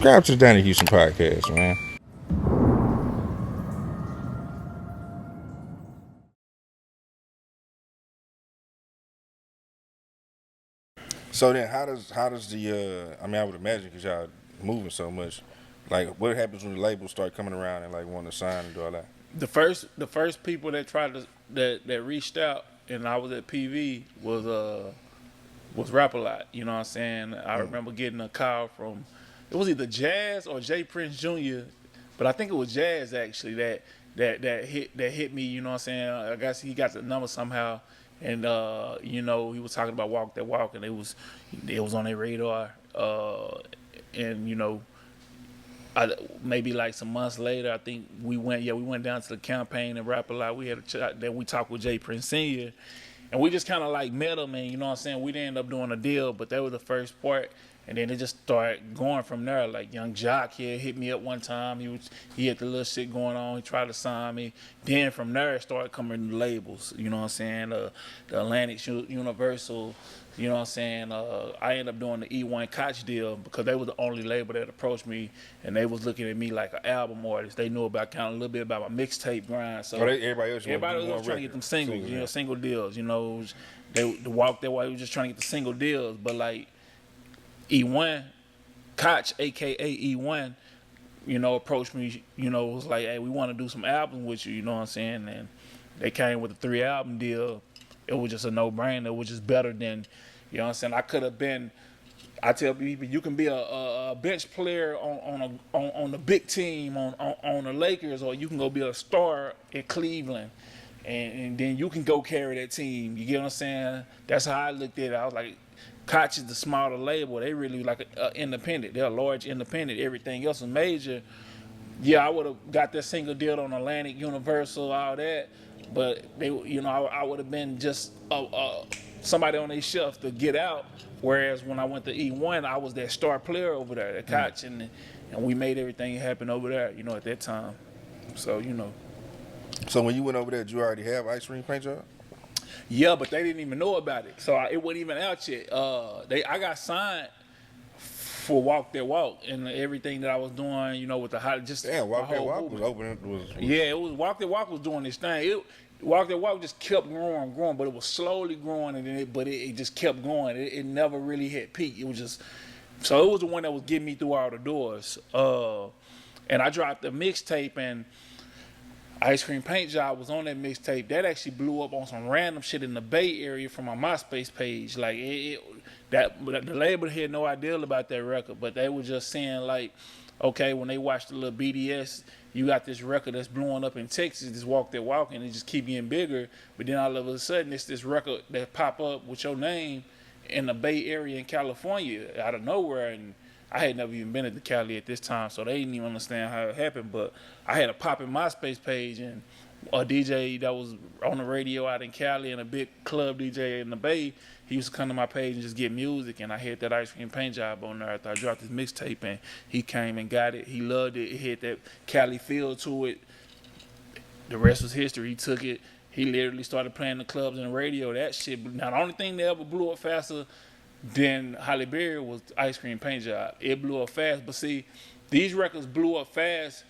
Subscribe to the Donnie Houston podcast, man. So then, how does the I mean, I would imagine because y'all moving so much, like what happens when the labels start coming around and like want to sign and do all that? The first people that tried to that reached out and I was at PV was Rap A Lot. You know what I'm saying? I remember getting a call from it was either Jazz or Jay Prince Jr., but I think it was Jazz actually that hit me. You know what I'm saying? I guess he got the number somehow, and he was talking about Walk That Walk, and it was on their radar, and maybe like some months later, I think we went down to the campaign and Rap A Lot. We had a chat, then we talked with Jay Prince Sr. and we just kind of like met him, and you know what I'm saying. We didn't end up doing a deal, but that was the first part, and then it just started going from there. Like Young Jock here hit me up one time. He had the little shit going on. He tried to sign me. Then from there it started coming the labels. You know what I'm saying. The Atlantic Universal. You know what I'm saying? I ended up doing the E1 Koch deal because they were the only label that approached me, and they was looking at me like an album artist. They knew about kind of a little bit about my mixtape grind. So everybody was trying to get them singles, single deals. The Walk That Way was just trying to get the single deals. But like E1 Koch, aka E1, approached me. Was like, hey, we want to do some albums with you. You know what I'm saying? And they came with a 3-album deal. It was just a no-brainer. It was just better than, you know what I'm saying? I could have been. I tell people you can be a bench player on the big team on the Lakers, or you can go be a star at Cleveland, and then you can go carry that team. You get what I'm saying? That's how I looked at it. I was like, Koch is the smaller label. They really like a independent. They're a large independent. Everything else is major. Yeah, I would have got that single deal on Atlantic, Universal, all that. But I would have been just somebody on their shelf to get out. Whereas when I went to E1, I was that star player over there at Koch, and we made everything happen over there. At that time. So So when you went over there, did you already have ice cream paint job? Yeah, but they didn't even know about it. So it wasn't even out yet. I got signed for Walk That Walk and everything that I was doing, with the hot just Walk That Walk was open. Yeah, it was Walk That Walk was doing this thing. Walk That Walk just kept growing, but it was slowly growing, and it just kept going. It never really hit peak. It was just so it was the one that was getting me through all the doors. And I dropped the mixtape, and Ice Cream Paint Job was on that mixtape. That actually blew up on some random shit in the Bay Area from my MySpace page. Like the label had no idea about that record, but they were just saying like, okay, when they watched the little BDS, you got this record that's blowing up in Texas, this Walk That Walk, and it just keep getting bigger. But then all of a sudden, it's this record that pop up with your name in the Bay Area in California out of nowhere, and I had never even been to Cali at this time, so they didn't even understand how it happened. But I had a popping MySpace page, and a DJ that was on the radio out in Cali and a big club DJ in the Bay, he used to come to my page and just get music, and I had that Ice Cream Paint Job on there after I dropped his mixtape, and he came and got it. He loved it. It had that Cali feel to it. The rest was history. He took it. He literally started playing the clubs and the radio. That shit. Now, the only thing that ever blew up faster than Halle Berry was Ice Cream Paint Job. It blew up fast. But see, these records blew up fast.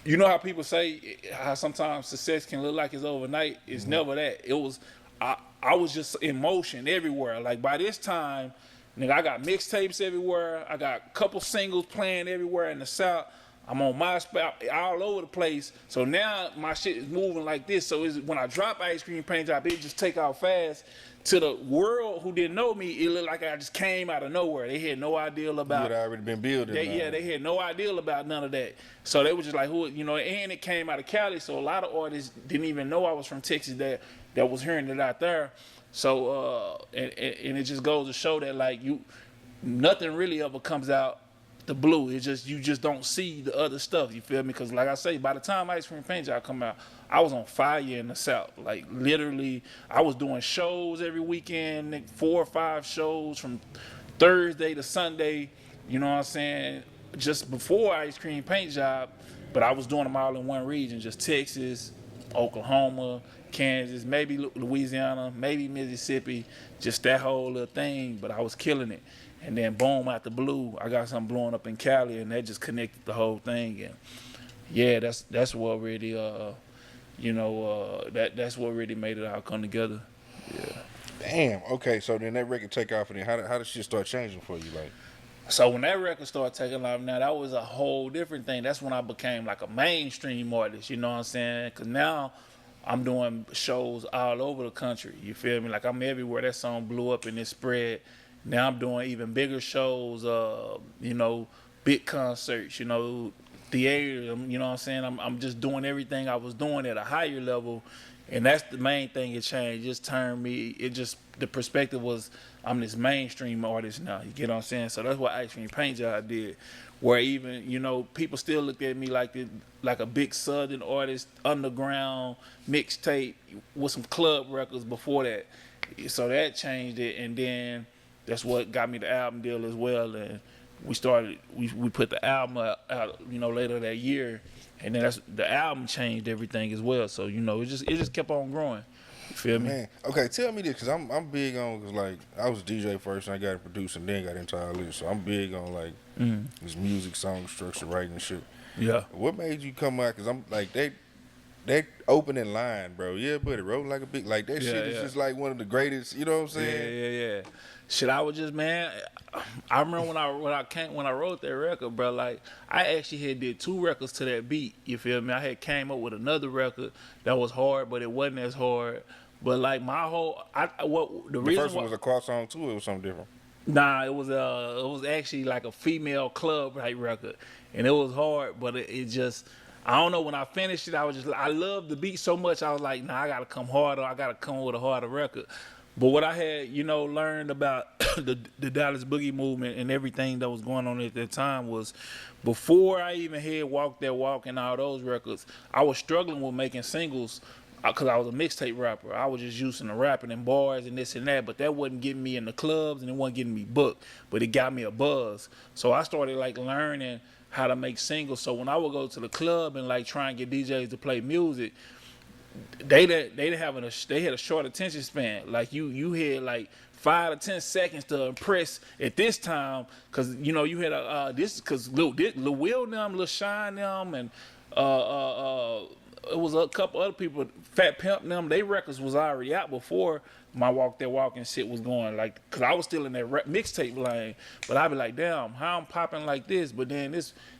You know how people say how sometimes success can look like it's overnight? It's never that. It was, I was just in motion everywhere. Like by this time, nigga, I got mixtapes everywhere. I got a couple singles playing everywhere in the South. I'm on MySpace all over the place. So now my shit is moving like this. So when I drop Ice Cream Paint Job, it just take off fast. To the world who didn't know me, it looked like I just came out of nowhere. They had no idea about. You had already been building. They had no idea about none of that. So they were just like, who, and it came out of Cali. So a lot of artists didn't even know I was from Texas that was hearing it out there. So and it just goes to show that like nothing really ever comes out the blue. It's just you just don't see the other stuff. You feel me? Because like I say, by the time Ice Cream Paint Job come out, I was on fire in the South. Like literally, I was doing shows every weekend, 4 or 5 shows from Thursday to Sunday. You know what I'm saying? Just before Ice Cream Paint Job, but I was doing them all in one region, just Texas, Oklahoma, Kansas, maybe Louisiana, maybe Mississippi, just that whole little thing. But I was killing it, and then boom, out the blue, I got something blowing up in Cali, and that just connected the whole thing. And yeah, that's what really that's what really made it all come together. Yeah. Damn. Okay, so then that record take off, and then how did shit start changing for you? Like, So when that record started taking off, now that was a whole different thing. That's when I became like a mainstream artist. You know what I'm saying? Because now I'm doing shows all over the country. You feel me? Like I'm everywhere. That song blew up and it spread. Now I'm doing even bigger shows. Big concerts. Theater. You know what I'm saying? I'm just doing everything I was doing at a higher level, and that's the main thing. It changed. It just turned me. The perspective was I'm this mainstream artist now. You get what I'm saying? So that's what Ice Cream Paint Job did. Where even people still looked at me like a big Southern artist, underground mixtape with some club records before that. So that changed it, and then that's what got me the album deal as well. And we put the album out later that year, and then the album changed everything as well. So it just kept on growing. You feel me? man, okay, tell me this, because I'm big on, because like I was a DJ first, and I got to produce, and then got into all this. So I'm big on like this music, song structure, writing and shit. Yeah. What made you come out? Because I'm like that opening line, bro. Yeah, buddy, roll like a big, like that shit is just like one of the greatest. You know what I'm saying? Yeah. Shit, I was just, man. I remember when I wrote that record, bro. Like I actually had did 2 records to that beat. You feel me? I had came up with another record that was hard, but it wasn't as hard. But like the reason first one was a cross song too. Or it was something different. Nah, it was actually like a female club type record, and it was hard, but it just. I don't know, when I finished it, I loved the beat so much, I was like, nah, I gotta come harder, I gotta come with a harder record. But what I had, learned about the Dallas Boogie movement and everything that was going on at that time was, before I even had Walk That Walk and all those records, I was struggling with making singles because I was a mixtape rapper. I was just using the rapping and bars and this and that, but that wasn't getting me in the clubs and it wasn't getting me booked, but it got me a buzz. So I started like learning how to make singles. So when I would go to the club and like try and get DJs to play music, they had a short attention span. Like you had like 5 to 10 seconds to impress at this time, because you had this, because Lil Will them, Lil Shine them, and it was a couple other people, Fat Pimp them. They records was already out before my Walk That Walk and shit was going, like, because I was still in that mixtape lane. But I'd be like, damn, how I'm popping like this? But then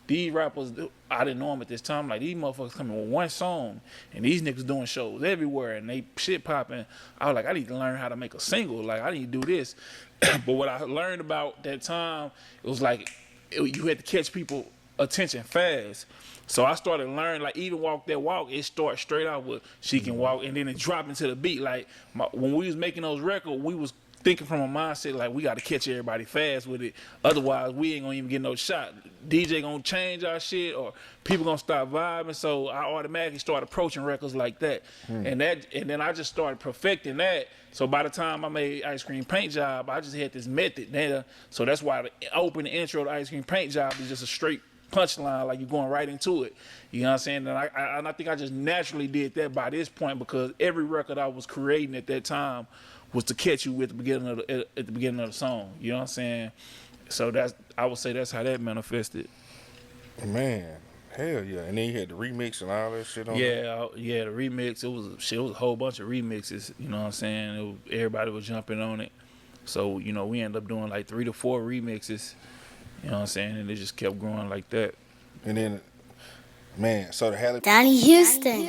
these rappers, I didn't know them at this time. Like, these motherfuckers coming with one song, and these niggas doing shows everywhere, and they shit popping. I was like, I need to learn how to make a single. Like, I need to do this. But what I learned about that time, it was like you had to catch people attention fast. So I started learning, like, even Walk That Walk, it starts straight out with She Can Walk, and then it drop into the beat. Like, when we was making those records, we was thinking from a mindset, like, we got to catch everybody fast with it. Otherwise, we ain't going to even get no shot. DJ going to change our shit, or people going to stop vibing. So I automatically started approaching records like that. And then I just started perfecting that. So by the time I made Ice Cream Paint Job, I just had this method there. So that's why the opening intro to Ice Cream Paint Job is just a straight punchline, like you're going right into it. You know what I'm saying? And I think I just naturally did that by this point, because every record I was creating at that time was to catch you at the beginning of the song. You know what I'm saying? So I would say that's how that manifested. Man, hell yeah! And then you had the remix and all that shit on. Yeah, the remix. It was a whole bunch of remixes. You know what I'm saying? Everybody was jumping on it. So we ended up doing like 3 to 4 remixes. You know what I'm saying? And it just kept growing like that. And then, man, so the Halle Donnie Houston.